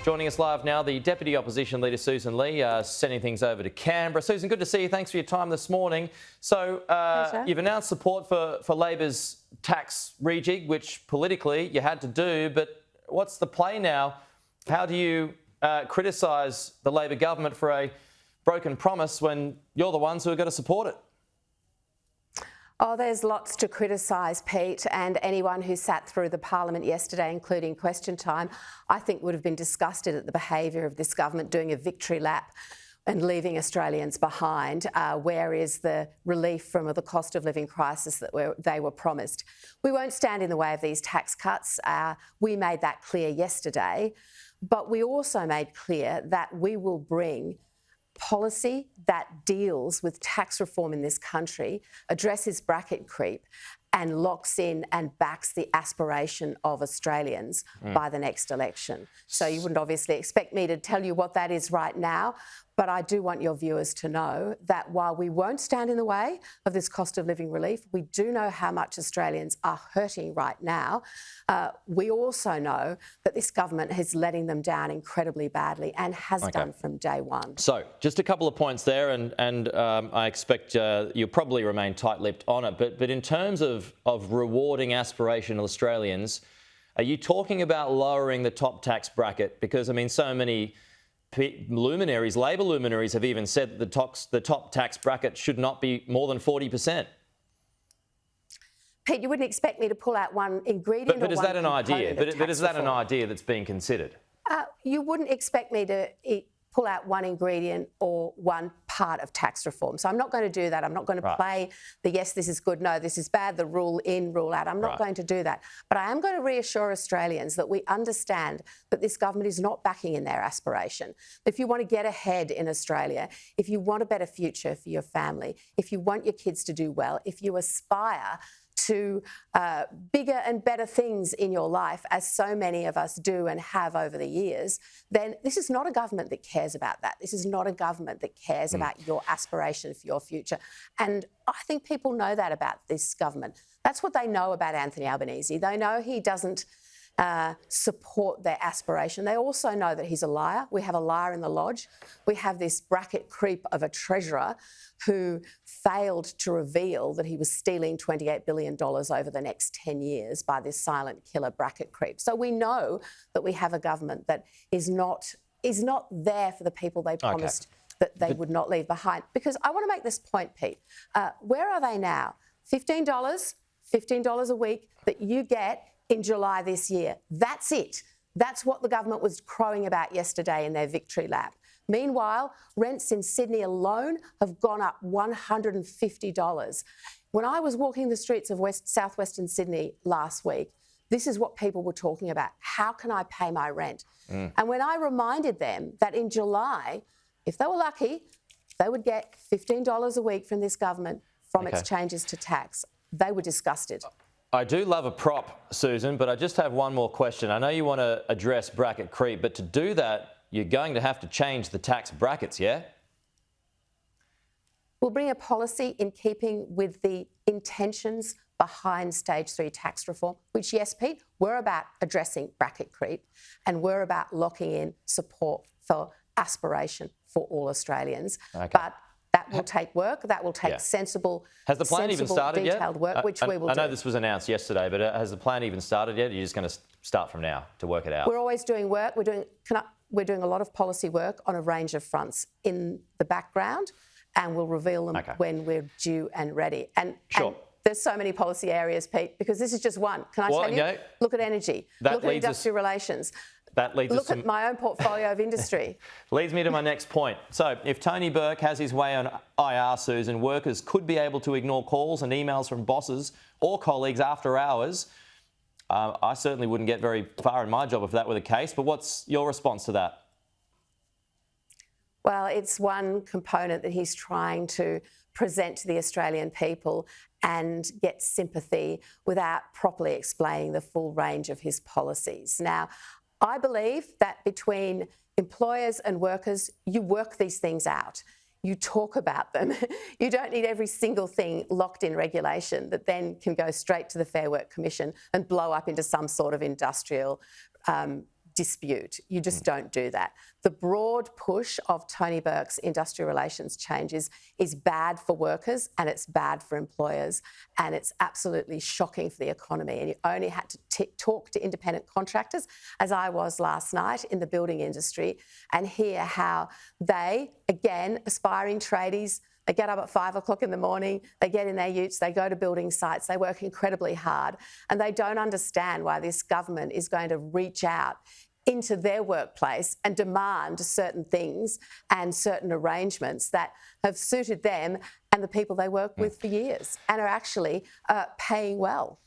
Joining us live now, the Deputy Opposition Leader Sussan Ley, sending things over to Canberra. Sussan, good to see you. Thanks for your time this morning. So you've announced support for Labor's tax rejig, which politically you had to do, but what's the play now? How do you criticise the Labor government for a broken promise when you're the ones who are going to support it? Oh, there's lots to criticise, Pete, and anyone who sat through the parliament yesterday, including question time, I think would have been disgusted at the behaviour of this government doing a victory lap and leaving Australians behind. Where is the relief from the cost of living crisis that they were promised? We won't stand in the way of these tax cuts. We made that clear yesterday, but we also made clear that we will bring policy that deals with tax reform in this country, addresses bracket creep and locks in and backs the aspiration of Australians by the next election. So you wouldn't obviously expect me to tell you what that is right now, but I do want your viewers to know that while we won't stand in the way of this cost of living relief, we do know how much Australians are hurting right now. We also know that this government is letting them down incredibly badly and has done from day one. So just a couple of points there, and I expect you'll probably remain tight-lipped on it, but in terms of rewarding aspirational Australians, are you talking about lowering the top tax bracket? Because, I mean, so many luminaries, Labor luminaries, have even said that the top tax bracket should not be more than 40%. Pete, you wouldn't expect me to pull out one ingredient. But is that an idea? But is that an idea that's being considered? You wouldn't expect me to pull out one ingredient or one part of tax reform. So I'm not going to do that. I'm not going to play the yes, this is good, no, this is bad, the rule in, rule out. I'm not going to do that. But I am going to reassure Australians that we understand that this government is not backing in their aspiration. If you want to get ahead in Australia, if you want a better future for your family, if you want your kids to do well, if you aspire to bigger and better things in your life, as so many of us do and have over the years, then this is not a government that cares about that. This is not a government that cares about your aspiration for your future. And I think people know that about this government. That's what they know about Anthony Albanese. They know he doesn't support their aspiration. They also know that he's a liar. We have a liar in the lodge. We have this bracket creep of a treasurer who failed to reveal that he was stealing $28 billion over the next 10 years by this silent killer bracket creep. So we know that we have a government that is not there for the people they promised that they would not leave behind. Because I want to make this point, Pete. Where are they now? $15 a week that you get in July this year. That's it. That's what the government was crowing about yesterday in their victory lap. Meanwhile, rents in Sydney alone have gone up $150. When I was walking the streets of southwestern Sydney last week, this is what people were talking about. How can I pay my rent? And when I reminded them that in July, if they were lucky, they would get $15 a week from this government from its changes to tax, they were disgusted. I do love a prop, Sussan, but I just have one more question. I know you want to address bracket creep, but to do that, you're going to have to change the tax brackets, yeah? We'll bring a policy in keeping with the intentions behind stage 3 tax reform, which, yes, Pete, we're about addressing bracket creep and we're about locking in support for aspiration for all Australians. But that will take work. That will take sensible, has the plan even started detailed yet? work, which we will do. I know this was announced yesterday, but has the plan even started yet? Or are you just going to start from now to work it out? We're always doing work. We're doing a lot of policy work on a range of fronts in the background, and we'll reveal them when we're due and ready. And there's so many policy areas, Pete, because this is just one. Can I tell you? Look at energy. Look at industrial relations. Look at my own portfolio of industry. Leads me to my next point. So if Tony Burke has his way on IR, Sussan, workers could be able to ignore calls and emails from bosses or colleagues after hours. I certainly wouldn't get very far in my job if that were the case, but what's your response to that? Well, it's one component that he's trying to present to the Australian people and get sympathy without properly explaining the full range of his policies. Now, I believe that between employers and workers, you work these things out. You talk about them. You don't need every single thing locked in regulation that then can go straight to the Fair Work Commission and blow up into some sort of industrial dispute. You just don't do that. The broad push of Tony Burke's industrial relations changes is bad for workers and it's bad for employers, and it's absolutely shocking for the economy. And you only had to talk to independent contractors, as I was last night in the building industry, and hear how they, again, aspiring tradies, they get up at 5 o'clock in the morning, they get in their utes, they go to building sites, they work incredibly hard, and they don't understand why this government is going to reach out into their workplace and demand certain things and certain arrangements that have suited them and the people they work with for years and are actually paying well.